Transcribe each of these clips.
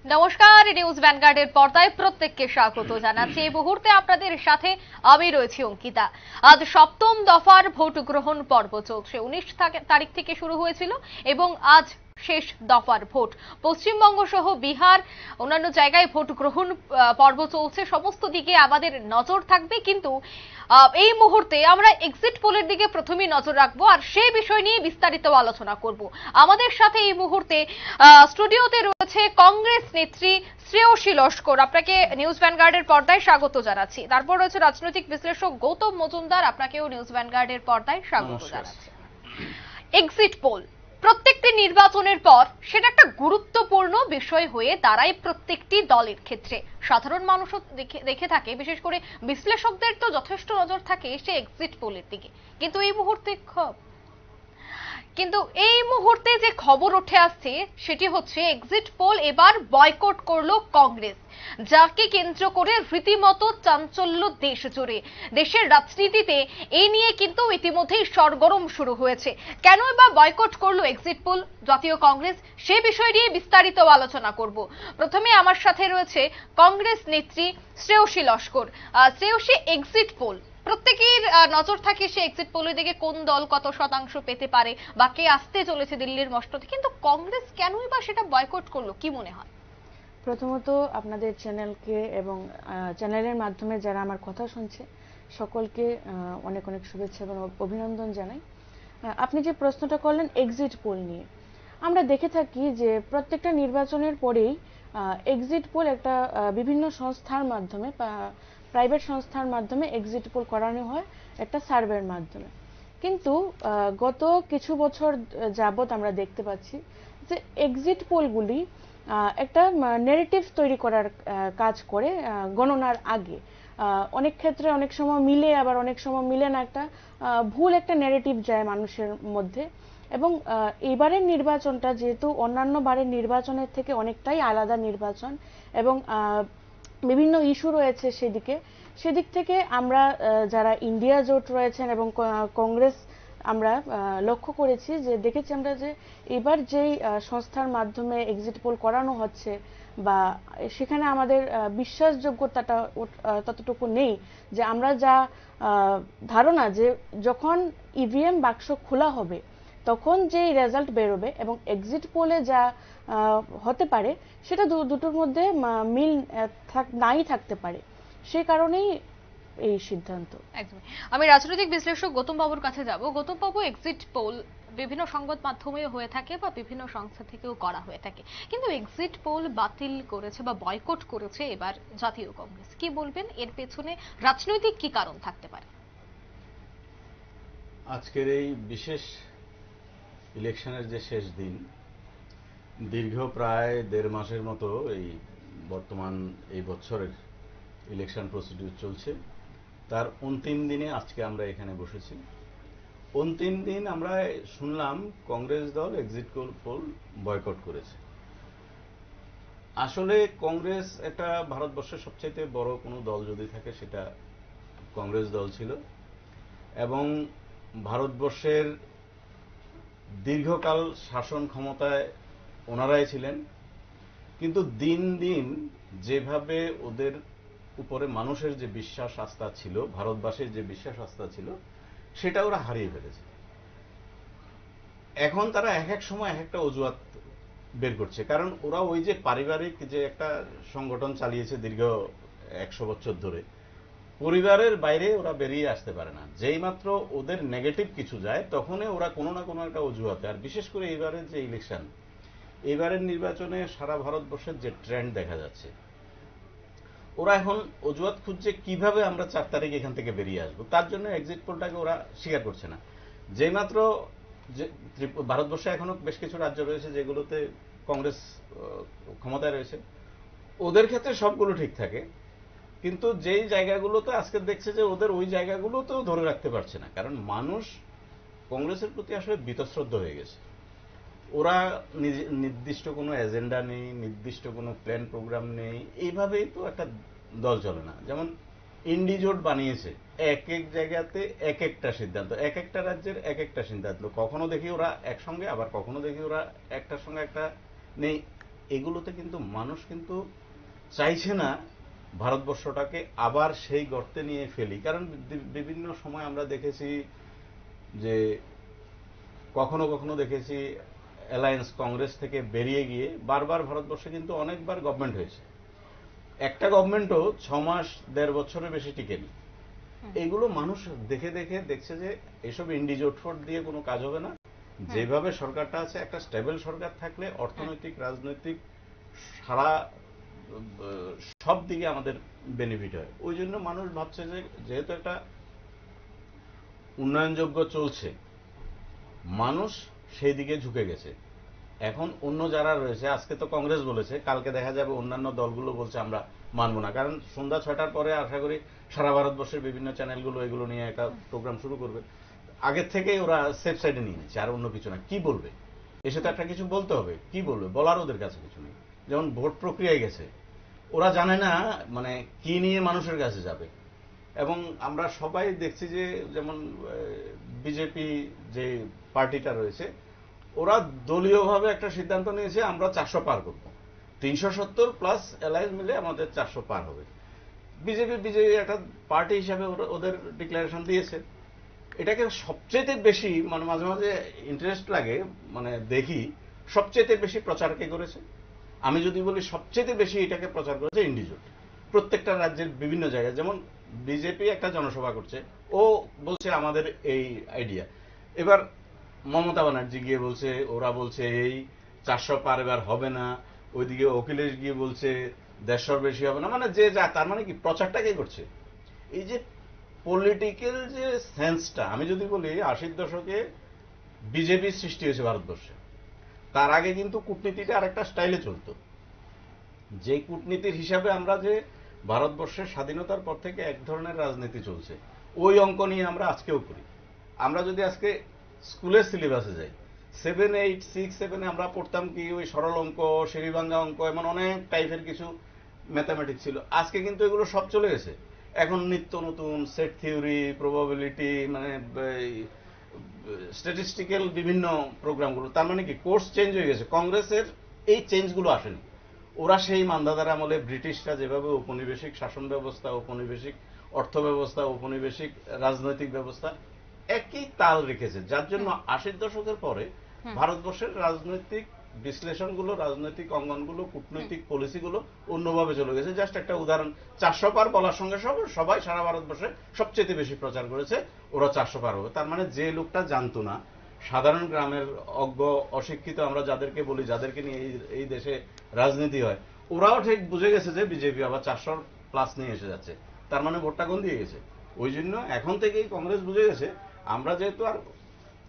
নমস্কার, নিউজ ভ্যানগার্ডের পর্দায় প্রত্যেককে স্বাগত জানাচ্ছি। এই মুহূর্তে আপনাদের সাথে আমি রয়েছি অঙ্কিতা। আজ সপ্তম দফার ভোট গ্রহণ পর্ব চলছে। 19 তারিখ থেকে শুরু হয়েছিল এবং আজ শেষ দফার ভোট। পশ্চিমবঙ্গ সহ বিহার অন্যান্য জায়গায় ভোট গ্রহণ পর্ব চলছে। সমস্ত দিকে আমাদের নজর থাকবে, কিন্তু এই মুহূর্তে আমরা এক্সিট পোলের দিকে প্রথমেই নজর রাখবো আর সেই বিষয় নিয়ে বিস্তারিত আলোচনা করব। আমাদের সাথে এই মুহূর্তে স্টুডিওতে রয়েছে কংগ্রেস নেত্রী শ্রেয়সী লস্কর। আপনাকে নিউজ ভ্যানগার্ডের পর্দায় স্বাগত জানাচ্ছি। তারপর রয়েছে রাজনৈতিক বিশ্লেষক গৌতম মজুমদার। আপনাকেও নিউজ ভ্যানগার্ডের পর্দায় স্বাগত জানাচ্ছি। এক্সিট পোল প্রত্যেকটি নির্বাচনের পর সেটা একটা গুরুত্বপূর্ণ বিষয় হয়ে দাঁড়ায় প্রত্যেকটি দলের ক্ষেত্রে। সাধারণ মানুষও দেখে থাকে, বিশেষ করে বিশ্লেষকদের তো যথেষ্ট নজর থাকে সে এক্সিট পোলের দিকে। কিন্তু এই মুহূর্তে যে খবর উঠে আসছে সেটি হচ্ছে এক্সিট পোল এবার বয়কট করলো কংগ্রেস, যাকে কেন্দ্র করে রীতিমতো চাঞ্চল্য দেশ জুড়ে। দেশের রাজনীতিতে এই নিয়ে কিন্তু ইতিমধ্যেই সরগরম শুরু হয়েছে। কেন বা বয়কট করলো এক্সিট পোল জাতীয় কংগ্রেস, সে বিষয় নিয়ে বিস্তারিত আলোচনা করব। প্রথমে আমার সাথে রয়েছে কংগ্রেস নেত্রী শ্রেয়সী লস্কর। শ্রেয়সী, এক্সিট পোল প্রত্যেকের নজর থাকে সে এক্সিট পোলের দিকে, কোন দল কত শতাংশ পেতে পারে বা কে আসতে চলেছে দিল্লির মসনদে, কিন্তু কংগ্রেস কেনই বা সেটা বয়কট করলো, কি মনে হয়? প্রথমত আপনাদের চ্যানেলকে এবং চ্যানেলের মাধ্যমে যারা আমার কথা শুনছে সকলকে অনেক অনেক শুভেচ্ছা এবং অভিনন্দন জানাই। আপনি যে প্রশ্নটা করলেন এক্সিট পোল নিয়ে, আমরা দেখে থাকি যে প্রত্যেকটা নির্বাচনের পরেই এক্সিট পোল একটা বিভিন্ন সংস্থার মাধ্যমে, প্রাইভেট সংস্থার মাধ্যমে এক্সিট পোল করানো হয় একটা সার্ভের মাধ্যমে। কিন্তু গত কিছু বছর যাবত আমরা দেখতে পাচ্ছি যে এক্সিট পোলগুলি একটা নেগেটিভ তৈরি করার কাজ করে গণনার আগে। অনেক ক্ষেত্রে অনেক সময় মিলে, আবার অনেক সময় মিলে না, একটা ভুল একটা নেগেটিভ যায় মানুষের মধ্যে। এবং এবারের নির্বাচনটা যেহেতু অন্যান্য বারের নির্বাচনের থেকে অনেকটাই আলাদা নির্বাচন এবং বিভিন্ন ইস্যু রয়েছে সেদিক থেকে আমরা যারা ইন্ডিয়া জোট রয়েছেন এবং কংগ্রেস, আমরা লক্ষ্য করেছি যে দেখেছি আমরা যে এবার যেই সংস্থার মাধ্যমে এক্সিট পোল করানো হচ্ছে বা সেখানে আমাদের বিশ্বাসযোগ্যতাটা ততটুকু নেই। যে আমরা যা ধারণা যে যখন ইভিএম বাক্স খোলা হবে তখন যে রেজাল্ট বেরোবে এবং এক্সিট পোলে যা হতে পারে সেটা দুটোর মধ্যে মিল নাই থাকতে পারে। সে কারণেই এই সিদ্ধান্ত। একদমই। আমি রাজনৈতিক বিশ্লেষক গৌতম বাবুর কাছে যাব। গৌতম বাবু, এক্সিট পোল বিভিন্ন সংবাদ মাধ্যমে হয়ে থাকে বা বিভিন্ন সংস্থা থেকেও করা হয়ে থাকে, কিন্তু এক্সিট পোল বাতিল করেছে বা বয়কট করেছে এবার জাতীয় কংগ্রেস। কি বলবেন, এর পেছনে রাজনৈতিক কি কারণ থাকতে পারে? আজকের এই বিশেষ ইলেকশনের যে শেষ দিন, দীর্ঘ প্রায় 1.5 মাসের মতো এই বর্তমান এই বছরের ইলেকশন প্রসিডিউর চলছে, তার অন্তিম দিনে আজকে আমরা এখানে বসেছি। অন্তিম দিন আমরা শুনলাম কংগ্রেস দল এক্সিট পোল বয়কট করেছে। আসলে কংগ্রেস একটা ভারতবর্ষের সবচাইতে বড় কোনো দল যদি থাকে সেটা কংগ্রেস দল ছিল এবং ভারতবর্ষের দীর্ঘকাল শাসন ক্ষমতায় ওনারাই ছিলেন। কিন্তু দিন দিন যেভাবে ওদের উপরে মানুষের যে বিশ্বাস আস্থা ছিল, ভারতবাসীর যে বিশ্বাস আস্থা ছিল, সেটা ওরা হারিয়ে ফেলেছে। এখন তারা এক এক সময় এক একটা অজুহাত বের করছে, কারণ ওরা ওই যে পারিবারিক যে একটা সংগঠন চালিয়েছে দীর্ঘ 100 বছর ধরে, পরিবারের বাইরে ওরা বেরিয়ে আসতে পারে না। যেই মাত্র ওদের নেগেটিভ কিছু যায় তখনই ওরা কোনো না কোনো একটা অজুহাতে, আর বিশেষ করে এবারের যে ইলেকশন, এবারের নির্বাচনে সারা ভারতবর্ষের যে ট্রেন্ড দেখা যাচ্ছে, ওরা এখন অজুহাত খুঁজছে কিভাবে আমরা 4 তারিখ এখান থেকে বেরিয়ে আসবো। তার জন্য এক্সিট পোলটাকে ওরা স্বীকার করছে না। যেই মাত্র যে ভারতবর্ষে এখনো বেশ কিছু রাজ্য রয়েছে যেগুলোতে কংগ্রেস ক্ষমতায় রয়েছে, ওদের ক্ষেত্রে সবগুলো ঠিক থাকে, কিন্তু যেই জায়গাগুলোতে আজকে দেখছে যে ওদের ওই জায়গাগুলোতেও ধরে রাখতে পারছে না, কারণ মানুষ কংগ্রেসের প্রতি আসলে বীতশ্রদ্ধ হয়ে গেছে। ওরা নির্দিষ্ট কোনো এজেন্ডা নেই, নির্দিষ্ট কোনো প্ল্যান প্রোগ্রাম নেই, এইভাবেই তো একটা দল চলে না। যেমন ইন্ডি জোট বানিয়েছে, এক এক জায়গাতে এক একটা সিদ্ধান্ত, এক একটা রাজ্যের এক একটা সিদ্ধান্ত, কখনো দেখি ওরা একসঙ্গে, আবার কখনো দেখি ওরা একটার সঙ্গে একটা নেই। এগুলোতে কিন্তু মানুষ কিন্তু চাইছে না ভারতবর্ষটাকে আবার সেই গর্তে নিয়ে ফেলি। কারণ বিভিন্ন সময় আমরা দেখেছি যে কখনো কখনো দেখেছি অ্যালায়েন্স কংগ্রেস থেকে বেরিয়ে গিয়ে বারবার ভারতবর্ষে কিন্তু অনেকবার গভর্নমেন্ট হয়েছে, একটা গভর্নমেন্টও 6 মাস 1.5 বছরের বেশি টিকেনি। এইগুলো মানুষ দেখে দেখে দেখছে যে এসব ইন্ডিজোটফোট দিয়ে কোনো কাজ হবে না, যেভাবে সরকারটা আছে একটা স্টেবল সরকার থাকলে অর্থনৈতিক রাজনৈতিক সারা সব দিকে আমাদের বেনিফিট হয়। ওই জন্য মানুষ ভাবছে যে যেহেতু একটা উন্নয়নযোগ্য চলছে, মানুষ সেই দিকে ঝুঁকে গেছে। এখন অন্য যারা রয়েছে, আজকে তো কংগ্রেস বলেছে, কালকে দেখা যাবে অন্যান্য দলগুলো বলছে আমরা মানব না। কারণ সন্ধ্যা 6টার পরে আশা করি সারা ভারতবর্ষের বিভিন্ন চ্যানেলগুলো এগুলো নিয়ে একটা প্রোগ্রাম শুরু করবে। আগের থেকেই ওরা সেফ সাইডে নিয়ে নিচ্ছে, আর অন্য কিছু না। কি বলবে? এসে তো একটা কিছু বলতে হবে, কি বলবে? বলার ওদের কাছে কিছু নেই। যেমন ভোট প্রক্রিয়ায় গেছে, ওরা জানে না মানে কি নিয়ে মানুষের কাছে যাবে। এবং আমরা সবাই দেখছি যে যেমন বিজেপি যে পার্টিটা রয়েছে, ওরা দলীয়ভাবে একটা সিদ্ধান্ত নিয়েছে আমরা 400 পার করব, 370 প্লাস অ্যালায়েন্স মিলে আমাদের 400 পার হবে। বিজেপি একটা পার্টি হিসাবে ওদের ডিক্লারেশন দিয়েছে। এটাকে সবচেয়ে বেশি মানে মাঝে মাঝে ইন্টারেস্ট লাগে, মানে দেখি সবচেয়ে বেশি প্রচার কে করেছে। আমি যদি বলি সবচেয়ে বেশি এটাকে প্রচার করেছে ইন্ডিজোট। প্রত্যেকটা রাজ্যের বিভিন্ন জায়গায়, যেমন বিজেপি একটা জনসভা করছে, ও বলছে আমাদের এই আইডিয়া। এবার মমতা ব্যানার্জি গিয়ে বলছে, ওরা বলছে এই 400 পার এবার হবে না। ওইদিকে অখিলেশ গিয়ে বলছে 150 বেশি হবে না। মানে যে যা, তার মানে কি প্রচারটা কে করছে? এই যে পলিটিক্যাল যে সেন্সটা, আমি যদি বলি 80-র দশকে বিজেপির সৃষ্টি হয়েছে ভারতবর্ষে, তার আগে কিন্তু কূটনীতিটা আরেকটা স্টাইলে চলতো। যে কূটনীতির হিসাবে আমরা যে ভারতবর্ষের স্বাধীনতার পর থেকে এক ধরনের রাজনীতি চলছে, ওই অঙ্ক নিয়ে আমরা আজকেও করি। আমরা যদি আজকে স্কুলের সিলেবাসে যাই, 7, 8, 6, 7 আমরা পড়তাম কি ওই সরল অঙ্ক, সিঁড়িভাঙ্গা অঙ্ক, এমন অনেক টাইপের কিছু ম্যাথামেটিক্স ছিল। আজকে কিন্তু এগুলো সব চলে গেছে। এখন নিত্য নতুন সেট থিওরি, প্রবাবিলিটি, মানে স্ট্যাটিস্টিক্যাল বিভিন্ন প্রোগ্রামগুলো। তার মানে কি কোর্স চেঞ্জ হয়ে গেছে। কংগ্রেসের এই চেঞ্জগুলো আসেনি। ওরা সেই মান্ধাতার আমলে ব্রিটিশরা যেভাবে ঔপনিবেশিক শাসন ব্যবস্থা, ঔপনিবেশিক অর্থ ব্যবস্থা, ঔপনিবেশিক রাজনৈতিক ব্যবস্থা একই তাল রেখেছে, যার জন্য 80-র দশকের পরে ভারতবর্ষের রাজনৈতিক বিশ্লেষণগুলো, রাজনৈতিক অঙ্গনগুলো, কূটনৈতিক পলিসিগুলো অন্যভাবে চলে গেছে। জাস্ট একটা উদাহরণ, 400 পার বলার সঙ্গে সঙ্গে সবাই সারা ভারতবর্ষে সবচেয়ে বেশি প্রচার করেছে ওরা 400 পার হবে। তার মানে যে লোকটা জানতো না, সাধারণ গ্রামের অজ্ঞ অশিক্ষিত আমরা যাদেরকে বলি, যাদেরকে নিয়ে এই দেশে রাজনীতি হয়, ওরাও ঠিক বুঝে গেছে যে বিজেপি আবার 400 প্লাস নিয়ে এসে যাচ্ছে। তার মানে ভোটটা কোন দিয়ে গেছে। ওই জন্য এখন থেকেই কংগ্রেস বুঝে গেছে আমরা যেহেতু আর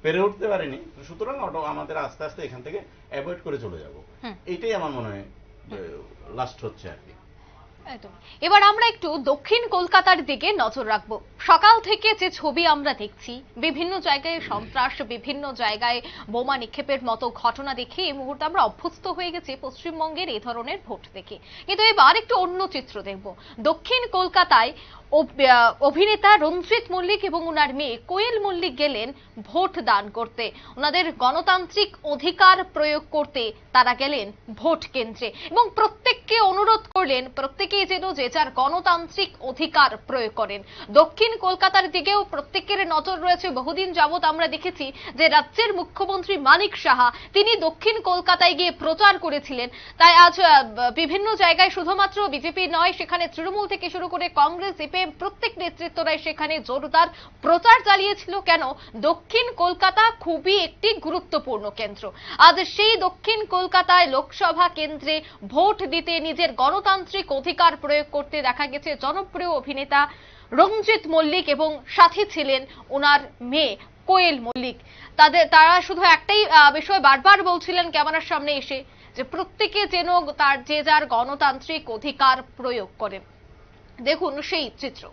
পেরে উঠতে পারিনি, সুতরাং আমাদের আস্তে আস্তে এখান থেকে অ্যাভয়েড করে চলে যাব। এইটাই আমার মনে হয় লাস্ট হচ্ছে আর কি। এবার আমরা একটু দক্ষিণ কলকাতার দিকে নজর রাখবো। সকাল থেকে যে ছবি আমরা দেখছি, বিভিন্ন জায়গায় সন্ত্রাস, বিভিন্ন জায়গায় বোমা নিক্ষেপের মতো ঘটনা দেখে এই মুহূর্তে আমরা অভ্যস্ত হয়ে গেছি পশ্চিমবঙ্গের এই ধরনের ভোট দেখে। কিন্তু এবার একটু অন্য চিত্র দেখব। দক্ষিণ কলকাতায় অভিনেতা রঞ্জিত মল্লিক এবং ওনার মেয়ে কোয়েল মল্লিক গেলেন ভোট দান করতে, ওনাদের গণতান্ত্রিক অধিকার প্রয়োগ করতে তারা গেলেন ভোট কেন্দ্রে এবং প্রত্যেককে অনুরোধ করলেন প্রত্যেকেই যেন যে যার গণতান্ত্রিক অধিকার প্রয়োগ করেন। দক্ষিণ কলকাতার দিকেও প্রত্যেকের নজর রয়েছে। বহুদিন যাবৎ আমরা দেখেছি যে রাজ্যের মুখ্যমন্ত্রী মানিক সাহা তিনি দক্ষিণ কলকাতায় গিয়ে প্রচার করেছিলেন। তাই আজ বিভিন্ন জায়গায় শুধুমাত্র বিজেপি নয়, সেখানে তৃণমূল থেকে শুরু করে কংগ্রেস, সিপিএম প্রত্যেক নেতৃত্বরাই সেখানে জোরদার প্রচার চালিয়েছিল। কেন? দক্ষিণ কলকাতা খুবই একটি গুরুত্বপূর্ণ কেন্দ্র। আজ সেই দক্ষিণ কলকাতায় লোকসভা কেন্দ্রে ভোট দিতে, নিজের গণতান্ত্রিক অধিকার প্রয়োগ করতে দেখা গেছে জনপ্রিয় অভিনেতা রঞ্জিত মল্লিক এবং সাথী ছিলেন ওনার মেয়ে কোয়েল মল্লিক। তারা শুধু একটাই বিষয় বারবার বলছিলেন ক্যামেরার সামনে এসে, যে প্রত্যেকে যেন তার যে যার গণতান্ত্রিক অধিকার প্রয়োগ করেন। দেখুন সেই চিত্র।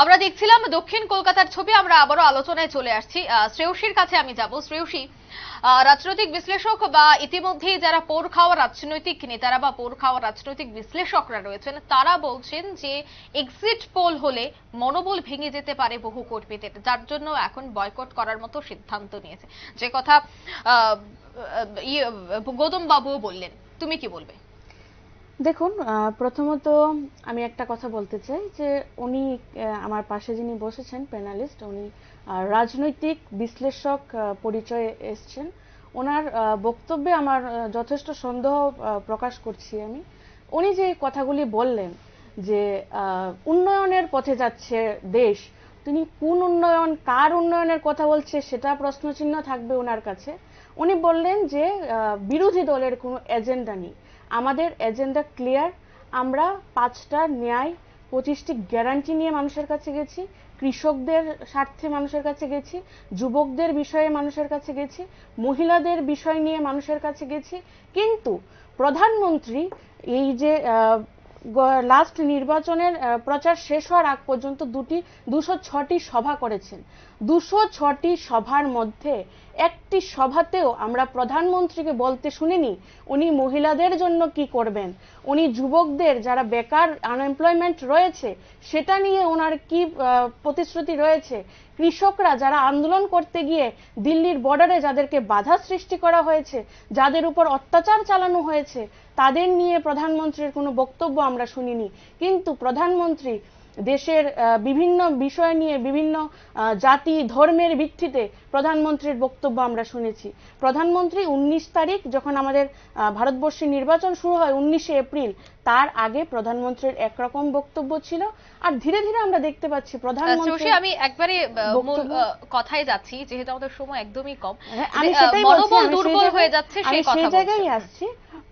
আমরা দেখছিলাম দক্ষিণ কলকাতার ছবি। আমরা আবারও আলোচনায় চলে আসছি। শ্রেয়সীর কাছে আমি যাব। শ্রেয়সী, রাজনৈতিক বিশ্লেষক বা ইতিমধ্যে যারা পোর খাওয়া রাজনৈতিক নেতারা বা পোর খাওয়া রাজনৈতিক বিশ্লেষকরা রয়েছেন, তারা বলছেন যে এক্সিট পোল হলে মনোবল ভেঙে যেতে পারে বহু কর্মীদের, যার জন্য এখন বয়কট করার মতো সিদ্ধান্ত নিয়েছে, যে কথা গৌতম বাবুও বললেন। তুমি কি বলবে? দেখুন, প্রথমত আমি একটা কথা বলতে চাই যে উনি আমার পাশে যিনি বসেছেন প্যানেলিস্ট, উনি রাজনৈতিক বিশ্লেষক পরিচয়ে এসছেন। ওনার বক্তব্যে আমার যথেষ্ট সন্দেহ প্রকাশ করছি আমি। উনি যে কথাগুলি বললেন যে উন্নয়নের পথে যাচ্ছে দেশ, তিনি কোন উন্নয়ন, কার উন্নয়নের কথা বলছে সেটা প্রশ্নচিহ্ন থাকবে ওনার কাছে। উনি বললেন যে বিরোধী দলের কোনো এজেন্ডা নেই, আমাদের এজেন্ডা ক্লিয়ার। আমরা 5টা ন্যায়, 25টি গ্যারান্টি নিয়ে মানুষের কাছে গেছি, কৃষকদের স্বার্থে মানুষের কাছে গেছি, যুবকদের বিষয়ে মানুষের কাছে গেছি, মহিলাদের বিষয় নিয়ে মানুষের কাছে গেছি। কিন্তু প্রধানমন্ত্রী এই যে লাস্ট নির্বাচনের প্রচার শেষ হওয়ার আগ পর্যন্ত 206টি সভা করেছেন। 206টি সভার মধ্যে একটি সভাতেও আমরা প্রধানমন্ত্রীকে বলতে শুনিনি উনি মহিলাদের জন্য কি করবেন, উনি যুবকদের যারা বেকার আনএমপ্লয়মেন্ট রয়েছে সেটা নিয়ে ওনার কি প্রতিশ্রুতি রয়েছে, কৃষকরা যারা আন্দোলন করতে গিয়ে দিল্লির বর্ডারে যাদেরকে বাধা সৃষ্টি করা হয়েছে, যাদের উপর অত্যাচার চালানো হয়েছে, তাদের নিয়ে প্রধানমন্ত্রীর কোনো বক্তব্য আমরা শুনিনি। কিন্তু প্রধানমন্ত্রী দেশের বিভিন্ন বিষয় নিয়ে, বিভিন্ন জাতি ধর্মের ভিত্তিতে প্রধানমন্ত্রীর বক্তব্য আমরা শুনেছি। প্রধানমন্ত্রী 19 তারিখ যখন আমাদের ভারতবর্ষে নির্বাচন শুরু হয় 19শে এপ্রিল, তার আগে প্রধানমন্ত্রীর একরকম বক্তব্য ছিল। আর ধীরে ধীরে আমরা দেখতে পাচ্ছি প্রধানমন্ত্রী, আমি একবারে মূল কথায় যাচ্ছি যেহেতু আমাদের সময় একদমই কম, আমি সেটাই বলছি, মনোবল দুর্বল হয়ে যাচ্ছে সেই কথা সেই জায়গায় আসছি।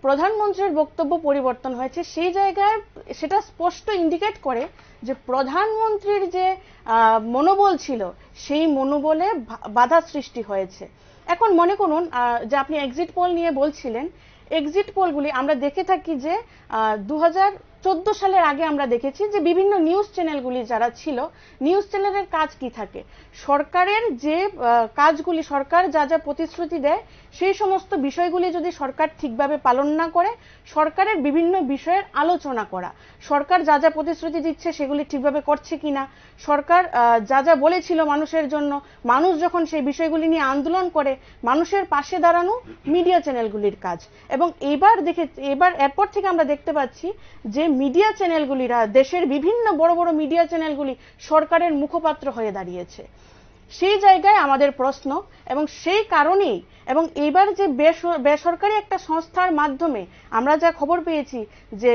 প্রধানমন্ত্রীর বক্তব্য পরিবর্তন হয়েছে, সেই জায়গায় সেটা স্পষ্ট ইন্ডিকেট করে যে প্রধানমন্ত্রীর যে মনোবল ছিল সেই মনোবলে বাধা সৃষ্টি হয়েছে। এখন মনে করুন যে আপনি এক্সিট পোল নিয়ে বলছিলেন, এক্সিট পোলগুলি আমরা দেখে থাকি যে 2014 সালের আগে আমরা দেখেছি যে বিভিন্ন নিউজ চ্যানেলগুলি যারা ছিল, নিউজ চ্যানেলের কাজ কি থাকে, সরকারের যে কাজগুলি, সরকার যা যা প্রতিশ্রুতি দেয় সেই সমস্ত বিষয়গুলি যদি সরকার ঠিকভাবে পালন না করে, সরকারের বিভিন্ন বিষয়ের আলোচনা করা, সরকার যা যা প্রতিশ্রুতি দিচ্ছে সেগুলি ঠিকভাবে করছে কিনা, সরকার যা যা বলেছিল মানুষের জন্য, মানুষ যখন সেই বিষয়গুলি নিয়ে আন্দোলন করে মানুষের পাশে দাঁড়ানো মিডিয়া চ্যানেলগুলির কাজ। এবং এবার এরপর থেকে আমরা দেখতে পাচ্ছি যে মিডিয়া চ্যানেলগুলিরা, দেশের বিভিন্ন বড় বড় মিডিয়া চ্যানেলগুলি সরকারের মুখপাত্র হয়ে দাঁড়িয়েছে। সেই জায়গায় আমাদের প্রশ্ন, এবং সেই কারণেই, এবং এইবার যে বেসরকারি একটা সংস্থার মাধ্যমে আমরা যা খবর পেয়েছি যে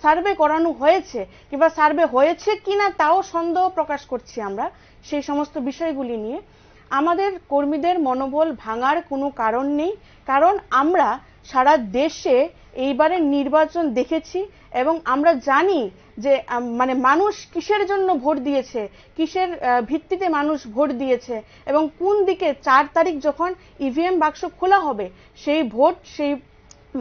সার্ভে করানো হয়েছে, কিংবা সার্ভে হয়েছে কিনা তাও সন্দেহ প্রকাশ করছি আমরা, সেই সমস্ত বিষয়গুলি নিয়ে আমাদের কর্মীদের মনোবল ভাঙার কোনো কারণ নেই। কারণ আমরা সারা দেশে এইবারের নির্বাচন দেখেছি এবং আমরা জানি যে মানে মানুষ কিসের জন্য ভোট দিয়েছে, কিসের ভিত্তিতে মানুষ ভোট দিয়েছে, এবং কোন দিকে 4 তারিখ যখন ইভিএম বাক্স খোলা হবে সেই ভোট, সেই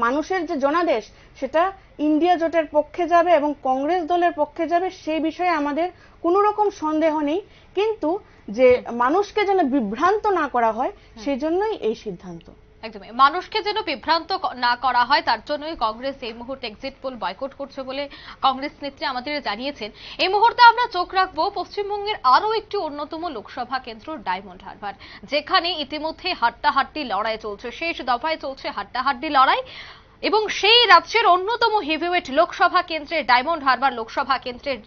মানুষের যে জনাদেশ সেটা ইন্ডিয়া জোটের পক্ষে যাবে এবং কংগ্রেস দলের পক্ষে যাবে, সেই বিষয়ে আমাদের কোনো রকম সন্দেহ নেই। কিন্তু যে মানুষকে যেন বিভ্রান্ত না করা হয় সেই জন্যই এই সিদ্ধান্ত। একদমই, মানুষকে যেন বিভ্রান্ত না করা হয় তার জন্যই কংগ্রেস এই মুহূর্তে এক্সিট পোল বয়কট করছে বলে কংগ্রেস নেত্রী আমাদের জানিয়েছেন। এই মুহূর্তে আমরা চোখ রাখবো পশ্চিমবঙ্গের আরো একটি অন্যতম লোকসভা কেন্দ্র ডায়মন্ড হারবার, যেখানে ইতিমধ্যে হাড্ডাহাড্ডি লড়াই চলছে, শেষ দফায় চলছে হাড্ডাহাড্ডি লড়াই। এবং সেই রাজ্যের অন্যতম হেভিওয়েট লোকসভা কেন্দ্রের ডায়মন্ড হারবার লোকসভা কেন্দ্রের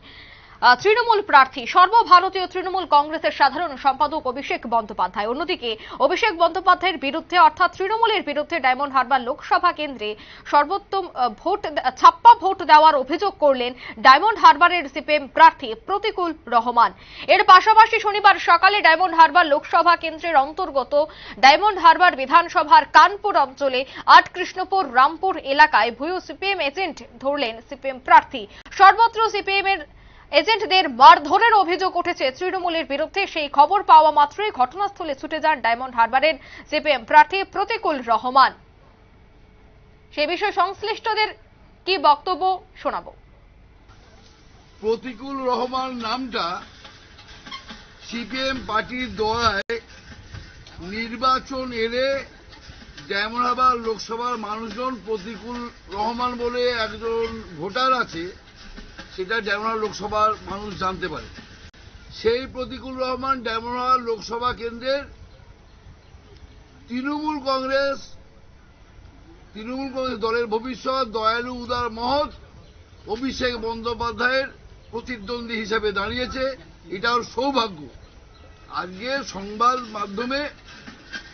তৃণমূল প্রার্থী সর্বভারতীয় তৃণমূল কংগ্রেসের সাধারণ সম্পাদক অভিষেক বন্দ্যোপাধ্যায়। অন্যদিকে অভিষেক বন্দ্যোপাধ্যায়ের বিরুদ্ধে, অর্থাৎ তৃণমূলের বিরুদ্ধে ডায়মন্ড হারবার লোকসভা কেন্দ্রে সর্বোত্তম ছাপ্পা ভোট দেওয়ার অভিযোগ করলেন ডায়মন্ড হারবারের সিপিএম প্রার্থী প্রতিকুল রহমান। এর পাশাপাশি শনিবার সকালে ডায়মন্ড হারবার লোকসভা কেন্দ্রের অন্তর্গত ডায়মন্ড হারবার বিধানসভার কানপুর অঞ্চলে 8 কৃষ্ণপুর রামপুর এলাকায় ভুয়ো সিপিএম এজেন্ট ধরলেন সিপিএম প্রার্থী। সর্বত্র সিপিএম এর এজেন্টদের মারধরের অভিযোগ উঠেছে তৃণমূলের বিরুদ্ধে। সেই খবর পাওয়া মাত্রই ঘটনাস্থলে ছুটে যান ডায়মন্ড হারবারের সিপিএম প্রার্থী প্রতিকুল রহমান। সে বিষয়ে সংশ্লিষ্টদের কি বক্তব্য শোনাবো। প্রতিকুল রহমান নামটা সিপিএম পার্টির দয়ায় নির্বাচন এলে ডায়মন্ডহারবার লোকসভার মানুষজন প্রতিকুল রহমান বলে একজন ভোটার আছে, সেটা ডায়মন্ডহারবার লোকসভার মানুষ জানতে পারে। সেই প্রতিকুল রহমান ডায়মন্ডহারবার লোকসভা কেন্দ্রের তৃণমূল কংগ্রেস দলের ভবিষ্যৎ দয়ালু উদার মহৎ অভিষেক বন্দ্যোপাধ্যায়ের প্রতিদ্বন্দ্বী হিসেবে দাঁড়িয়েছে। এটা ওর সৌভাগ্য। আজকে সংবাদ মাধ্যমে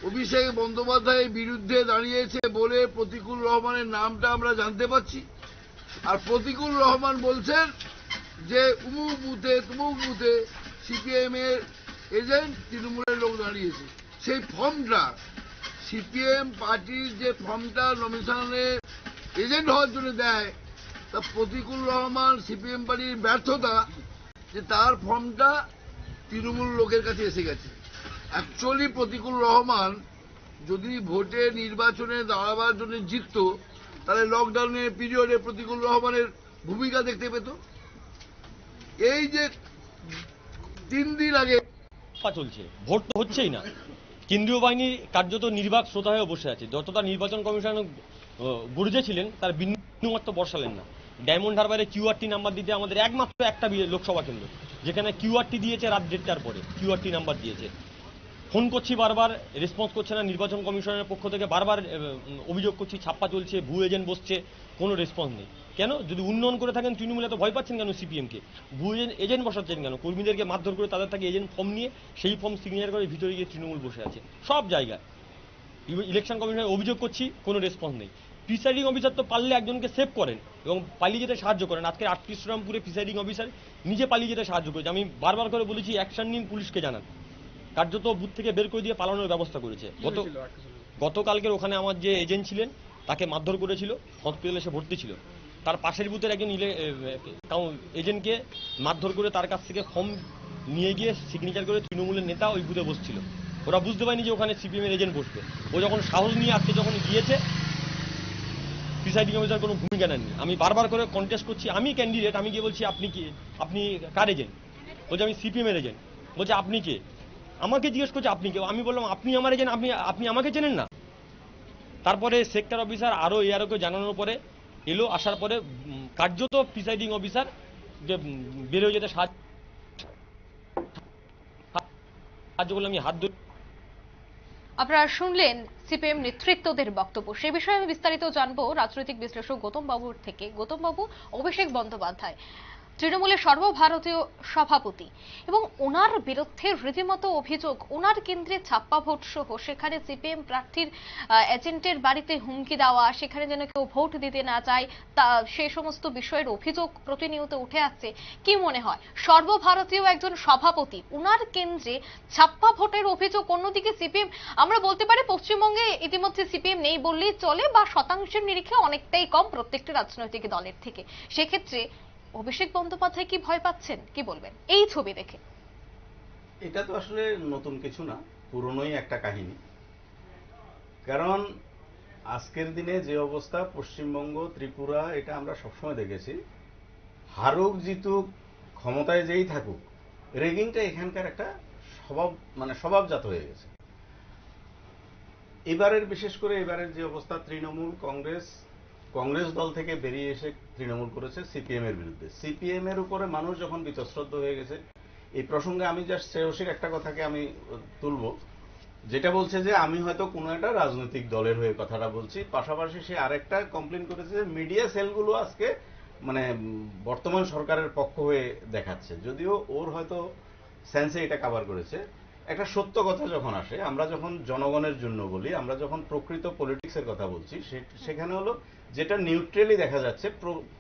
অভিষেক বন্দ্যোপাধ্যায়ের বিরুদ্ধে দাঁড়িয়েছে বলে প্রতিকুল রহমানের নামটা আমরা জানতে পাচ্ছি। আর প্রতিকুল রহমান বলছেন যে উমুক বুথে তুমুক বুথে সিপিএম এর এজেন্ট তৃণমূলের লোক দাঁড়িয়েছে। সেই ফর্মটা সিপিএম পার্টির যে ফর্মটা নমিনেশনের এজেন্ট হওয়ার জন্য দেয়, তা প্রতিকুল রহমান সিপিএম পার্টির ব্যর্থতা যে তার ফর্মটা তৃণমূল লোকের কাছে এসে গেছে। অ্যাকচুয়ালি প্রতিকুল রহমান যদি ভোটে নির্বাচনে দাঁড়াবার জন্য জিতত, তাহলে লকডাউনের পিরিয়ডে প্রতিকুল রহমানের ভূমিকা দেখতে পেত। এই যে 3 দিন আগে চলছে, ভোট তো হচ্ছেই না, কেন্দ্রীয় বাহিনী কার্যত নির্বাক শ্রোতা হয়ে বসে আছে। যতটা নির্বাচন কমিশন গর্জে ছিলেন তার বিন্দুমাত্র বর্ষালেন না। ডায়মন্ড হারবারে কিউআরটি নাম্বার দিতে আমাদের একমাত্র একটা লোকসভা কেন্দ্র, যেখানে কিউআরটি দিয়েছে রাত 1:30টার পরে, কিউআরটি নাম্বার দিয়েছে। ফোন করছি বারবার, রেসপন্স করছে না। নির্বাচন কমিশনের পক্ষ থেকে বারবার অভিযোগ করছি ছাপ্পা চলছে, ভুয়ো এজেন্ট বসছে, কোনো রেসপন্স নেই। কেন? যদি উন্নয়ন করে থাকেন তৃণমূলে তো ভয় পাচ্ছেন কেন সিপিএমকে? ভুয়ো এজেন্ট বসাচ্ছেন কেন? কর্মীদেরকে মারধর করে তাদের থেকে এজেন্ট ফর্ম নিয়ে সেই ফর্ম সিগনেচার করে ভিতরে গিয়ে তৃণমূল বসে আছে সব জায়গায়। ইলেকশন কমিশনের অভিযোগ করছি, কোনো রেসপন্স নেই। প্রিসাইডিং অফিসার তো পারলে একজনকে সেভ করেন এবং পালিয়ে যেতে সাহায্য করেন। আজকে 8 শ্রীরামপুরে প্রিসাইডিং অফিসার নিজে পালিয়ে যেতে সাহায্য করেছে। আমি বারবার করে বলেছি অ্যাকশন নিন, পুলিশকে জানান। কার্যত বুথ থেকে বের করে দিয়ে পালানোর ব্যবস্থা করেছে। গতকালকের ওখানে আমার যে এজেন্ট ছিলেন তাকে মারধর করেছিল, হসপিটালে সে ভর্তি ছিল। তার পাশের বুথের একজন এজেন্টকে মারধর করে তার কাছ থেকে ফর্ম নিয়ে গিয়ে সিগনেচার করে তৃণমূলের নেতা ওই বুথে বসছিল। ওরা বুঝতে পারেনি যে ওখানে সিপিএম এর এজেন্ট বসবে। ও যখন সাহস নিয়ে আজকে যখন গিয়েছে, প্রিসাইডিং অফিসার কোনো ভূমিকা নেননি। আমি বারবার করে কন্টেস্ট করছি, আমি ক্যান্ডিডেট, আমি গিয়ে বলছি আপনি কি, আপনি কার এজেন্ট? বলছে আমি সিপিএম এর এজেন্ট। বলছে আপনি কে? আমাকে জিজ্ঞেস করছে আপনি কে? আমি বললাম আপনি আমার এজেন্ট, আপনি আমাকে চেনেন না? তারপরে সেক্টর অফিসার আরো এআরওকে জানানোর পরে এলো, আসার পরে কার্যত প্রিসাইডিং অফিসার যে বেরোয় যেতে সাহায্য করলে আমি হাত ধরে। আপনারা শুনলেন সিপিএম নেতৃত্বদের বক্তব্য। সে বিষয়ে আমি বিস্তারিত জানবো রাজনৈতিক বিশ্লেষক গৌতম বাবুর থেকে। গৌতম বাবু, অভিষেক বন্দ্যোপাধ্যায় তৃণমূলের সর্বভারতীয় সভাপতি এবং ওনার বিরুদ্ধে রীতিমতো অভিযোগ, ওনার কেন্দ্রে ছাপ্পা ভোট সহ সেখানে সিপিএম প্রার্থীর এজেন্টের বাড়িতে হুমকি দেওয়া, সেখানে যেন কেউ ভোট দিতে না চায়, তা সেই সমস্ত বিষয়ের অভিযোগ প্রতিনিয়ত উঠে আসছে। কি মনে হয়, সর্বভারতীয় একজন সভাপতি, ওনার কেন্দ্রে ছাপ্পা ভোটের অভিযোগ, অন্যদিকে সিপিএম, আমরা বলতে পারি পশ্চিমবঙ্গে ইতিমধ্যে সিপিএম নেই বললেই চলে, বা শতাংশের নিরিখে অনেকটাই কম প্রত্যেকটি রাজনৈতিক দলের থেকে। সেক্ষেত্রে অভিষেক বন্দ্যোপাধ্যায় কি ভয় পাচ্ছেন? কি বলবেন এই ছবি দেখে? এটা তো আসলে নতুন কিছু না, পুরনোই একটা কাহিনী। কারণ আজকের দিনে যে অবস্থা, পশ্চিমবঙ্গ, ত্রিপুরা, এটা আমরা সবসময় দেখেছি, হারুক জিতুক, ক্ষমতায় যেই থাকুক, রেগিংটা এখানকার একটা স্বভাবজাত হয়ে গেছে। এবারের, বিশেষ করে এবারের যে অবস্থা, তৃণমূল কংগ্রেস দল থেকে বেরিয়ে এসে তৃণমূল করেছে সিপিএম এর বিরুদ্ধে। সিপিএম এর উপরে মানুষ যখন বীতশ্রদ্ধ হয়ে গেছে, এই প্রসঙ্গে আমি জাস্ট শ্রেয়সীর একটা কথাকে আমি তুলব, যেটা বলছে যে আমি হয়তো কোনো একটা রাজনৈতিক দলের হয়ে কথাটা বলছি। পাশাপাশি সে আরেকটা কমপ্লেন করেছে যে মিডিয়া সেলগুলো আজকে বর্তমান সরকারের পক্ষ হয়ে দেখাচ্ছে, যদিও ওর হয়তো সেন্সে এটা কভার করেছে। একটা সত্য কথা যখন আসে, আমরা যখন জনগণের জন্য বলি, আমরা যখন প্রকৃত পলিটিক্সের কথা বলছি, সেখানে হলো যেটা নিউট্রালি দেখা যাচ্ছে,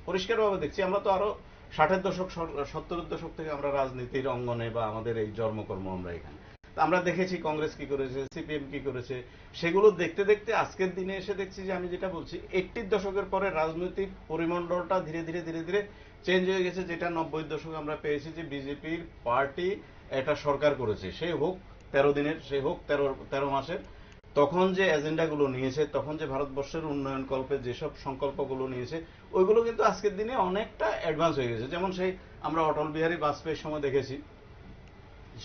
পরিষ্কারভাবে দেখছি। আমরা তো আরো 60-এর দশক 70-এর দশক থেকে আমরা রাজনীতির অঙ্গনে বা আমাদের এই জন্মকর্ম আমরা এখানে আমরা দেখেছি কংগ্রেস কি করেছে, সিপিএম কি করেছে, সেগুলো দেখতে দেখতে আজকের দিনে এসে দেখছি যে আমি যেটা বলছি, 80-র দশকের পরে রাজনৈতিক পরিমণ্ডলটা ধীরে ধীরে ধীরে ধীরে চেঞ্জ হয়ে গেছে। যেটা 90-এর দশকে আমরা পেয়েছি যে বিজেপির পার্টি একটা সরকার করেছে, সে হোক 13 দিনের, সে হোক 13 মাসের, তখন যে এজেন্ডাগুলো নিয়েছে, তখন যে ভারতবর্ষের উন্নয়ন কল্পে যেসব সংকল্পগুলো নিয়েছে, ওইগুলো কিন্তু আজকের দিনে অনেকটা অ্যাডভান্স হয়ে গেছে। যেমন সেই আমরা অটল বিহারী বাজপেয়ীর সময় দেখেছি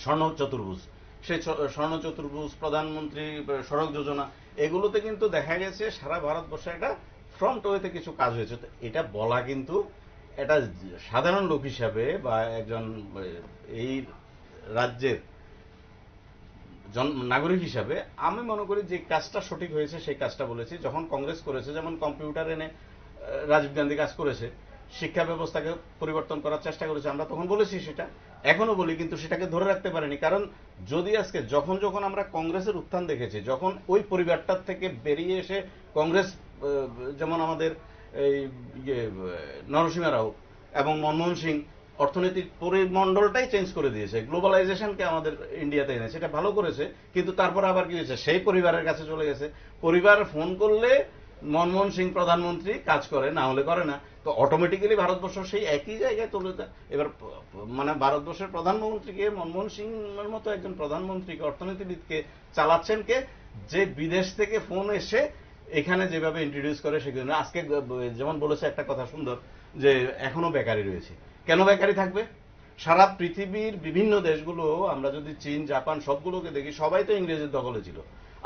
স্বর্ণ চতুর্ভুজ, সেই স্বর্ণ চতুর্ভুজ, প্রধানমন্ত্রী সড়ক যোজনা, এগুলোতে কিন্তু দেখা গেছে সারা ভারতবর্ষে একটা ফ্রন্ট ওয়েতে কিছু কাজ হয়েছে। তো এটা বলা কিন্তু এটা সাধারণ লোক হিসাবে বা একজন এই রাজ্যের নাগরিক হিসাবে আমি মনে করি যে কাজটা সঠিক হয়েছে সেই কাজটা বলেছি। যখন কংগ্রেস করেছে, যেমন কম্পিউটার এনে রাজীব গান্ধী কাজ করেছে, শিক্ষা ব্যবস্থাকে পরিবর্তন করার চেষ্টা করেছে, আমরা তখন বলেছি, সেটা এখনো বলি, কিন্তু সেটাকে ধরে রাখতে পারিনি। কারণ যদি আজকে যখন যখন আমরা কংগ্রেসের উত্থান দেখেছি, যখন ওই পরিবারটার থেকে বেরিয়ে এসে কংগ্রেস, যেমন আমাদের এই নরসিংহ রাও এবং মনমোহন সিং অর্থনৈতিক পরিমণ্ডলটাই চেঞ্জ করে দিয়েছে, গ্লোবালাইজেশনকে আমাদের ইন্ডিয়াতে এনেছে, এটা ভালো করেছে। কিন্তু তারপর আবার কি হয়েছে, সেই পরিবারের কাছে চলে গেছে। পরিবার ফোন করলে মনমোহন সিং প্রধানমন্ত্রী কাজ করে, না হলে করে না। তো অটোমেটিক্যালি ভারতবর্ষ সেই একই জায়গায় চলে যায়। এবার মানে ভারতবর্ষের প্রধানমন্ত্রীকে, মনমোহন সিং এর মতো একজন প্রধানমন্ত্রীকে, অর্থনীতিবিদকে চালাচ্ছেন কে, যে বিদেশ থেকে ফোন এসে এখানে যেভাবে ইন্ট্রোডিউস করে সেগুলো। আজকে যেমন বলেছে একটা কথা সুন্দর, যে এখনো বেকারি রয়েছে। কেন বেকারি থাকবে? সারা পৃথিবীর বিভিন্ন দেশগুলো, আমরা যদি চীন, জাপান সবগুলোকে দেখি, সবাই তো ইংরেজের দখলে ছিল।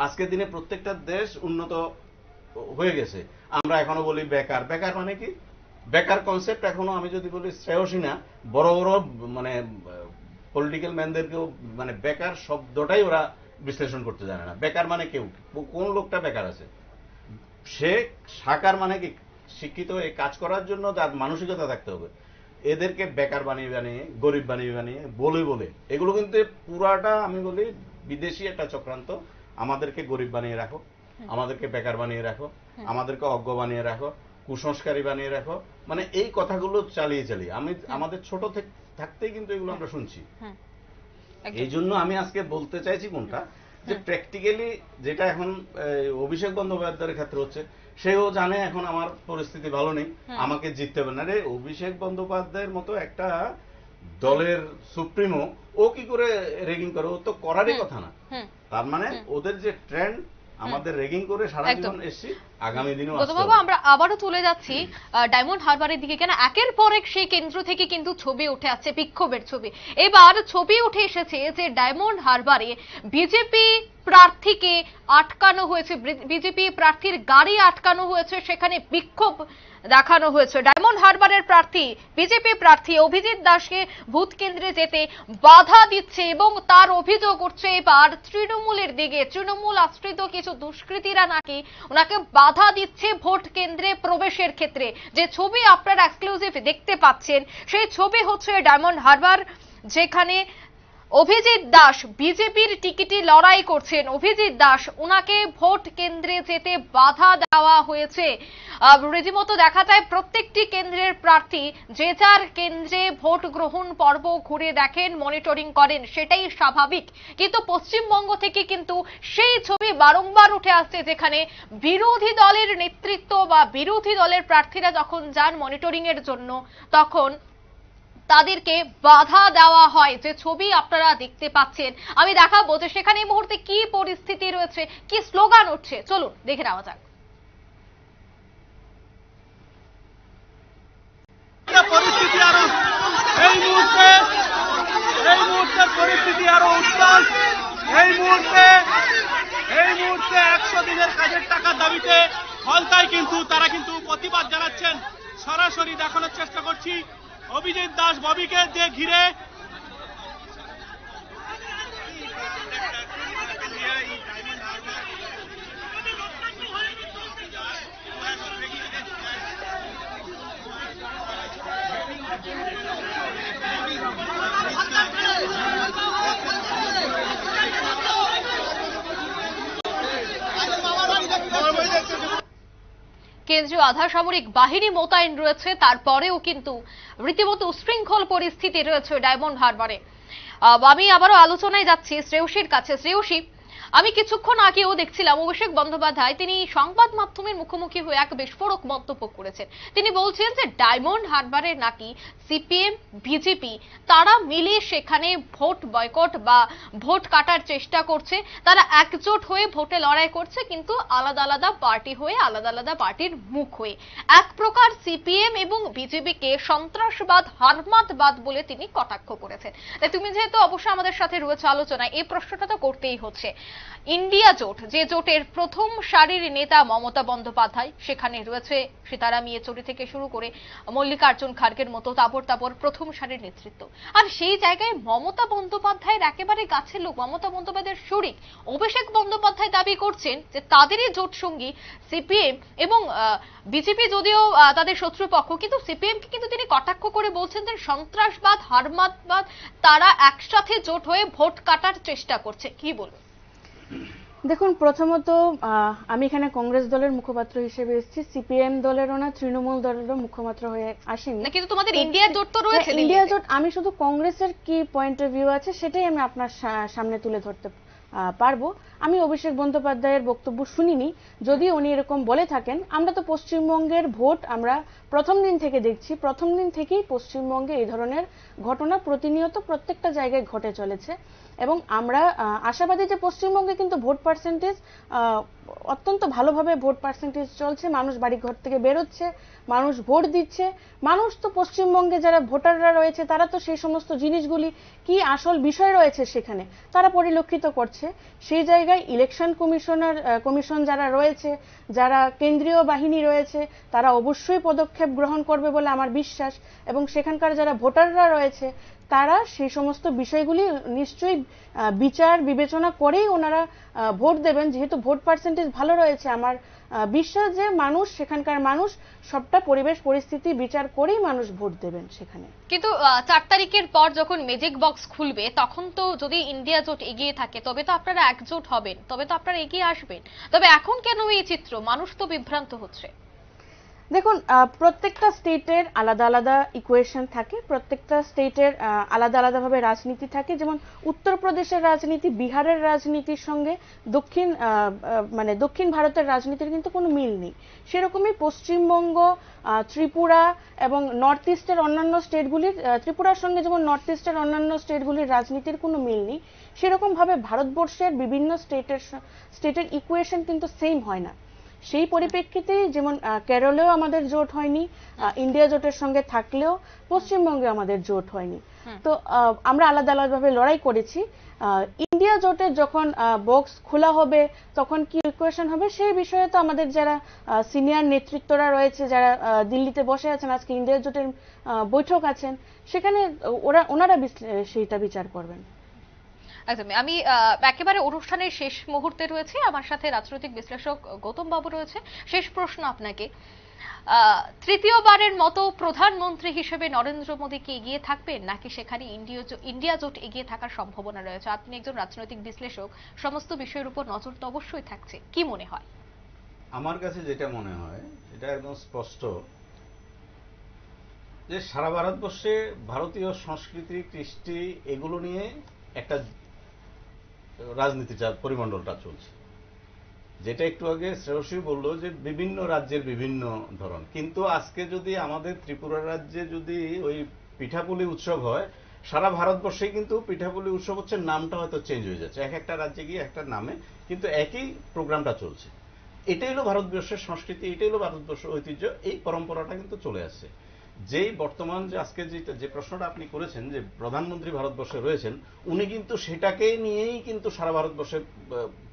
আজকের দিনে প্রত্যেকটা দেশ উন্নত হয়ে গেছে। আমরা এখনো বলি বেকার। বেকার মানে কি? বেকার কনসেপ্ট এখনো আমি যদি বলি শ্রেয়সী না, বড় বড় মানে পলিটিক্যাল ম্যানদেরকেও মানে বেকার শব্দটাই ওরা বিশ্লেষণ করতে জানে না। বেকার মানে কেউ, কোন লোকটা বেকার আছে, সে সাকার মানে কি শিক্ষিত হয়ে কাজ করার জন্য তার মানসিকতা থাকতে হবে। এদেরকে বেকার বানিয়ে বানিয়ে, গরিব বানিয়ে বানিয়ে, বলে বলে, এগুলো কিন্তু পুরাটা আমি বলি বিদেশি একটা চক্রান্ত। আমাদেরকে গরিব বানিয়ে রাখো, আমাদেরকে বেকার বানিয়ে রাখো, আমাদেরকে অজ্ঞ বানিয়ে রাখো, কুসংস্কারী বানিয়ে রাখো, মানে এই কথাগুলো চালিয়ে চালিয়ে আমাদের ছোট থাকতেই কিন্তু এগুলো আমরা শুনছি। এই জন্য আমি আজকে বলতে চাইছি কোনটা, যে প্র্যাকটিক্যালি যেটা এখন অভিষেক বন্দ্যোপাধ্যায়ের ক্ষেত্রে হচ্ছে, সেও জানে এখন আমার পরিস্থিতি ভালো নেই, আমাকে জিততে হবে না। রে, অভিষেক বন্দ্যোপাধ্যায়ের মতো একটা দলের সুপ্রিমো ও কি করে রেগিং করে? ও তো করারই কথা না। তার মানে ওদের যে ট্রেন্ড, আমাদের রেগিং করে সারা জীবন এসেছি, আগামী দিনেও আসতে হবে। আমরা আবারও চলে যাচ্ছি ডায়মন্ড হারবারের দিকে। কেন একের পর এক সেই কেন্দ্র থেকে কিন্তু ছবি উঠে আসছে, বিক্ষোভের ছবি। এবার ছবি উঠে এসেছে যে ডায়মন্ড হারবারে বিজেপি প্রার্থীকে আটকানো হয়েছে, বিজেপি প্রার্থীর গাড়ি আটকানো হয়েছে, সেখানে বিক্ষোভ দেখানো হয়েছে। ডায়মন্ড হারবারের প্রার্থী, বিজেপি প্রার্থী অভিজিৎ দাসকে ভোট কেন্দ্রে যেতে বাধা দিচ্ছে এবং তার অভিযোগ উঠছে এবার তৃণমূলের দিকে। তৃণমূল আশ্রিত কিছু দুষ্কৃতীরা নাকি ওনাকে বাধা দিচ্ছে ভোট কেন্দ্রে প্রবেশের ক্ষেত্রে। যে ছবি আপনারা এক্সক্লুসিভ দেখতে পাচ্ছেন, সেই ছবি হচ্ছে ডায়মন্ড হারবার, যেখানে অভিজিৎ দাস বিজেপির টিকিটে লড়াই করছেন। অভিজিৎ দাস, ওনাকে ভোট কেন্দ্রে যেতে বাধা দেওয়া হয়েছে। রীতিমতো দেখা যায় প্রত্যেকটি কেন্দ্রের প্রার্থী যে যার কেন্দ্রে ভোট গ্রহণ পর্ব ঘুরে দেখেন, মনিটরিং করেন, সেটাই স্বাভাবিক। কিন্তু পশ্চিমবঙ্গ থেকে কিন্তু সেই ছবি বারংবার উঠে আসছে, যেখানে বিরোধী দলের নেতৃত্ব বা বিরোধী দলের প্রার্থীরা যখন যান মনিটরিং এর জন্য, তখন তাদেরকে বাধা দেওয়া হয়। যে ছবি আপনারা দেখতে পাচ্ছেন, আমি দেখাবো যে সেখানে এই মুহূর্তে কি পরিস্থিতি রয়েছে, কি স্লোগান উঠছে, চলুন দেখে নেওয়া যাক। পরিস্থিতি আরো এই মুহূর্তে পরিস্থিতি আরো উত্তাল। এই মুহূর্তে 100 দিনের কাজের টাকার দাবিতে হলতায় কিন্তু তারা কিন্তু প্রতিবাদ জানাচ্ছেন। সরাসরি দেখানোর চেষ্টা করছি অভিজিৎ দাস ববিকে যে ঘিরে কেন্দ্রীয় আধা সামরিক বাহিনী মোতায়েন রয়েছে, তারপরেও কিন্তু রীতিমতো উশৃঙ্খল পরিস্থিতি রয়েছে ডায়মন্ড হারবারে। আমি আবারও আলোচনায় যাচ্ছি শ্রেয়সীর কাছে। শ্রেয়সী, আমি কিছুক্ষণ আগেও দেখছিলাম অভিষেক বন্দ্যোপাধ্যায় তিনি সংবাদ মাধ্যমের মুখোমুখি হয়ে এক বিস্ফোরক মন্তব্য করেছেন। তিনি বলছেন যে ডায়মন্ড হারবারে নাকি সিপিএম বিজেপি তারা মিলে সেখানে ভোট বয়কট বা ভোট কাটার চেষ্টা করছে, তারা একজোট হয়ে ভোটে লড়াই করছে, কিন্তু আলাদা আলাদা পার্টি হয়ে আলাদা আলাদা পার্টির মুখ হয়ে এক প্রকার সিপিএম এবং বিজেপিকে সন্ত্রাসবাদ হারমাতবাদ বলে তিনি কটাক্ষ করেছেন। তাই তুমি যেহেতু অবশ্যই আমাদের সাথে রয়েছে আলোচনায়, এই প্রশ্নটা তো করতেই হচ্ছে। ইন্ডিয়া জোট, যে জোটের প্রথম সারির নেতা মমতা বন্দ্যোপাধ্যায়, সেখানে রয়েছে সীতারাম ইয়েচুরি থেকে শুরু করে মল্লিকার্জুন খাড়গের মতো তাপর প্রথম সারির নেতৃত্ব, আর সেই জায়গায় মমতা বন্দ্যোপাধ্যায়ের একেবারে কাছের লোক, মমতা বন্দ্যোপাধ্যায়ের শরিক অভিষেক বন্দ্যোপাধ্যায় দাবি করছেন যে তাদেরই জোট সঙ্গী সিপিএম এবং বিজেপি, যদিও তাদের শত্রুপক্ষ, কিন্তু সিপিএম কে কিন্তু তিনি কটাক্ষ করে বলছেন যে সন্ত্রাসবাদ হারমাতবাদ তারা একসাথে জোট হয়ে ভোট কাটার চেষ্টা করছে। কি বলবেন? দেখুন, প্রথমত আমি এখানে কংগ্রেস দলের মুখপাত্র হিসেবে এসেছি, সিপিএম দলেরও না তৃণমূল দলেরও মুখপাত্র হয়ে আসেনি। কিন্তু তোমাদের ইন্ডিয়া জোট তো রয়েছে। ইন্ডিয়া জোট, আমি শুধু কংগ্রেসের কি পয়েন্ট অফ ভিউ আছে সেটাই আমি আপনার সামনে তুলে ধরতে পারবো। আমি অভিষেক বন্দ্যোপাধ্যায়ের বক্তব্য শুনিনি, যদি উনি এরকম বলে থাকেন। আমরা তো পশ্চিমবঙ্গের ভোট আমরা প্রথম দিন থেকে দেখছি, প্রথম দিন থেকেই পশ্চিমবঙ্গে এই ধরনের ঘটনা প্রতিনিয়ত প্রত্যেকটা জায়গায় ঘটে চলেছে, এবং আমরা আশাবাদী যে পশ্চিমবঙ্গে কিন্তু ভোট পার্সেন্টেজ অত্যন্ত ভালোভাবে ভোট পার্সেন্টেজ চলছে, মানুষ বাড়িঘর থেকে বেরোচ্ছে, মানুষ ভোট দিচ্ছে। মানুষ তো পশ্চিমবঙ্গে যারা ভোটাররা রয়েছে তারা তো সেই সমস্ত জিনিসগুলি কি আসল বিষয় রয়েছে সেখানে তারা পরিলক্ষিত করছে। সেই জায়গায় ইলেকশন কমিশন যারা রয়েছে, যারা কেন্দ্রীয় বাহিনী রয়েছে, তারা অবশ্যই পদক্ষেপ গ্রহণ করবে বলে আমার বিশ্বাস, এবং সেখানকার যারা ভোটাররা রয়েছে তারা সেই সমস্ত বিষয়গুলি নিশ্চয়ই বিচার বিবেচনা করেই ওনারা ভোট দেবেন। যেহেতু ভোট পার্সেন্টেজ ভালো রয়েছে, আমার বিশ্বাস যে মানুষ, সেখানকার মানুষ সবটা পরিবেশ পরিস্থিতি বিচার করেই মানুষ ভোট দেবেন সেখানে। কিন্তু 4 তারিখের পর যখন ম্যাজিক বক্স খুলবে, তখন তো যদি ইন্ডিয়া জোট এগিয়ে থাকে তবে তো আপনারা একজোট হবেন, তবে তো আপনারা এগিয়ে আসবেন। তবে এখন কেন এই চিত্র? মানুষ তো বিভ্রান্ত হচ্ছে। দেখুন, প্রত্যেকটা স্টেটের আলাদা আলাদা ইকুয়েশন থাকে, প্রত্যেকটা স্টেটের আলাদা আলাদাভাবে রাজনীতি থাকে। যেমন উত্তরপ্রদেশের রাজনীতি বিহারের রাজনীতির সঙ্গে দক্ষিণ ভারতের রাজনীতির কিন্তু কোনো মিল নেই। সেরকমই পশ্চিমবঙ্গ, ত্রিপুরা এবং নর্থ ইস্টের অন্যান্য স্টেটগুলির, ত্রিপুরার সঙ্গে যেমন নর্থ ইস্টের অন্যান্য স্টেটগুলির রাজনীতির কোনো মিল নেই, সেরকম ভাবে ভারতবর্ষের বিভিন্ন স্টেটের ইকুয়েশন কিন্তু সেম হয় না। সেই পরিপ্রেক্ষিতে যেমন কেরলেও আমাদের জোট হয়নি, ইন্ডিয়া জোটের সঙ্গে থাকলেও পশ্চিমবঙ্গে আমাদের জোট হয়নি। তো আমরা আলাদা আলাদাভাবে লড়াই করেছি। ইন্ডিয়া জোটের যখন বক্স খোলা হবে তখন কি ইকুয়েশন হবে সেই বিষয়ে তো আমাদের যারা সিনিয়র নেতৃত্বরা রয়েছে, যারা দিল্লিতে বসে আছেন, আজকে ইন্ডিয়া জোটের বৈঠক আছেন, সেখানে ওনারা সেইটা বিচার করবেন। একদমই। আমি একেবারে অনুষ্ঠানের শেষ মুহূর্তে রয়েছে, আমার সাথে রাজনৈতিক বিশ্লেষক গৌতম বাবু রয়েছে। শেষ প্রশ্ন আপনাকে, তৃতীয়বারের মতো প্রধানমন্ত্রী হিসেবে নরেন্দ্র মোদী কি এগিয়ে থাকবেন, নাকি সেখানে ইন্ডিয়া জোট এগিয়ে থাকার সম্ভাবনা রয়েছে? আপনি একজন রাজনৈতিক বিশ্লেষক, সমস্ত বিষয়ের উপর নজর তো অবশ্যই থাকছে, কি মনে হয়? আমার কাছে যেটা মনে হয় এটা একদম স্পষ্ট যে সারা ভারতবর্ষে ভারতীয় সংস্কৃতি, কৃষ্টি এগুলো নিয়ে একটা রাজনীতিটা পরিমণ্ডলটা চলছে। যেটা একটু আগে শ্রেয়সী বলল যে বিভিন্ন রাজ্যের বিভিন্ন ধরন, কিন্তু আজকে যদি আমাদের ত্রিপুরা রাজ্যে যদি ওই পিঠাপুলি উৎসব হয়, সারা ভারতবর্ষে কিন্তু পিঠাপুলি উৎসব হচ্ছে, নামটা হয়তো চেঞ্জ হয়ে যাচ্ছে, এক একটা রাজ্যে গিয়ে একটা নামে, কিন্তু একই প্রোগ্রামটা চলছে। এটাই হলো ভারতবর্ষের সংস্কৃতি, এটাই হলো ভারতবর্ষের ঐতিহ্য, এই পরম্পরাটা কিন্তু চলে আসছে। যেই বর্তমান যে আজকে যে প্রশ্নটা আপনি করেছেন যে প্রধানমন্ত্রী ভারতবর্ষে রয়েছেন, উনি কিন্তু সেটাকে নিয়েই কিন্তু সারা ভারতবর্ষে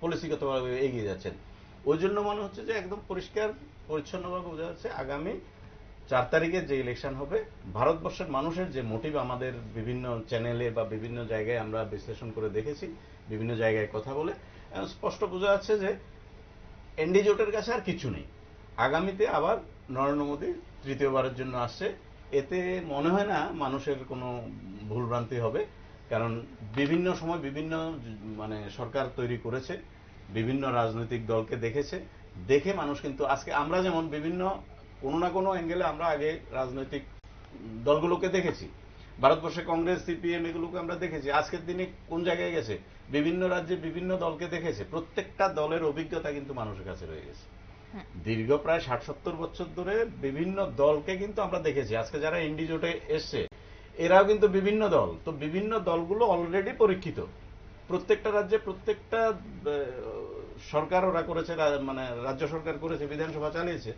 পলিসিগতভাবে এগিয়ে যাচ্ছেন। ওই জন্য মনে হচ্ছে যে একদম পরিষ্কার পরিচ্ছন্নভাবে বোঝা যাচ্ছে আগামী 4 তারিখে যে ইলেকশন হবে, ভারতবর্ষের মানুষের যে মোটিভ আমাদের বিভিন্ন চ্যানেলে বা বিভিন্ন জায়গায় আমরা বিশ্লেষণ করে দেখেছি, বিভিন্ন জায়গায় কথা বলে স্পষ্ট বোঝা যাচ্ছে যে এনডি জোটের কাছে আর কিছু নেই। আগামীতে আবার নরেন্দ্র মোদী তৃতীয়বারের জন্য আসছে, এতে মনে হয় না মানুষের কোনো ভুলভ্রান্তি হবে, কারণ বিভিন্ন সময় বিভিন্ন সরকার তৈরি করেছে, বিভিন্ন রাজনৈতিক দলকে দেখেছে, দেখে মানুষ কিন্তু আজকে আমরা যেমন বিভিন্ন কোনো না কোনো অ্যাঙ্গেলে আমরা আগে রাজনৈতিক দলগুলোকে দেখেছি, ভারতবর্ষে কংগ্রেস, সিপিএম এগুলোকে আমরা দেখেছি। আজকের দিনে কোন জায়গায় গেছে? বিভিন্ন রাজ্যে বিভিন্ন দলকে দেখেছে। প্রত্যেকটা দলের অভিজ্ঞতা কিন্তু মানুষের কাছে রয়ে গেছে। দীর্ঘ প্রায় 60-70 বছর ধরে বিভিন্ন দলকে কিন্তু আমরা দেখেছি। আজকে যারা ইন্ডি জোটে এসছে এরাও কিন্তু বিভিন্ন দল, তো বিভিন্ন দলগুলো অলরেডি পরীক্ষিত। প্রত্যেকটা রাজ্যে প্রত্যেকটা সরকার ওরা করেছে, মানে রাজ্য সরকার করেছে, বিধানসভা চালিয়েছে,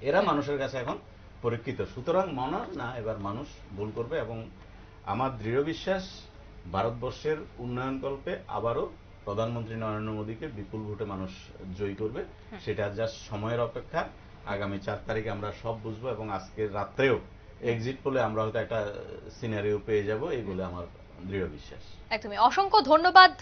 এরা মানুষের কাছে এখন পরীক্ষিত। সুতরাং মনে হয় না এবার মানুষ ভুল করবে, এবং আমার দৃঢ় বিশ্বাস ভারতবর্ষের উন্নয়নকল্পে আবারও প্রধানমন্ত্রী নরেন্দ্র মোদীকে বিপুল ভোটে মানুষ জয়ী করবে। সেটা জাস্ট সময়ের অপেক্ষা। আগামী 4 তারিখে আমরা সব বুঝবো, এবং আজকের রাত্রেও এক্সিট পোলে আমরা হয়তো একটা সিনারিও পেয়ে যাব, এই বলে আমার দৃঢ় বিশ্বাস। একদমই। অসংখ্য ধন্যবাদ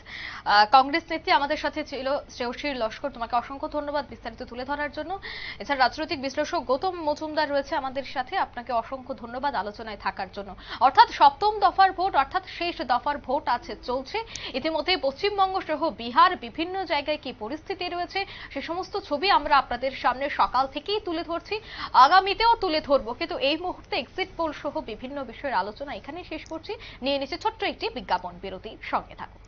কংগ্রেস নেত্রী আমাদের সাথে ছিল শ্রেয়সী লস্কর, তোমাকে অসংখ্য ধন্যবাদ বিস্তারিত তুলে ধরার জন্য। এছাড়া রাজনৈতিক বিশ্লেষক গৌতম মজুমদার রয়েছে আমাদের সাথে, আপনাকে অসংখ্য ধন্যবাদ আলোচনায় থাকার জন্য। অর্থাৎ সপ্তম দফার ভোট, অর্থাৎ শেষ দফার ভোট আছে চলছে। ইতিমধ্যে পশ্চিমবঙ্গ সহ বিহার বিভিন্ন জায়গায় কি পরিস্থিতি রয়েছে সে সমস্ত ছবি আমরা আপনাদের সামনে সকাল থেকেই তুলে ধরছি, আগামীতেও তুলে ধরবো। কিন্তু এই মুহূর্তে এক্সিট পোল সহ বিভিন্ন বিষয়ের আলোচনা এখানে শেষ করছি। নিয়ে নিচ্ছে ছোট্ট একটি বিজ্ঞাপন বিরতি, সঙ্গে থাকুন।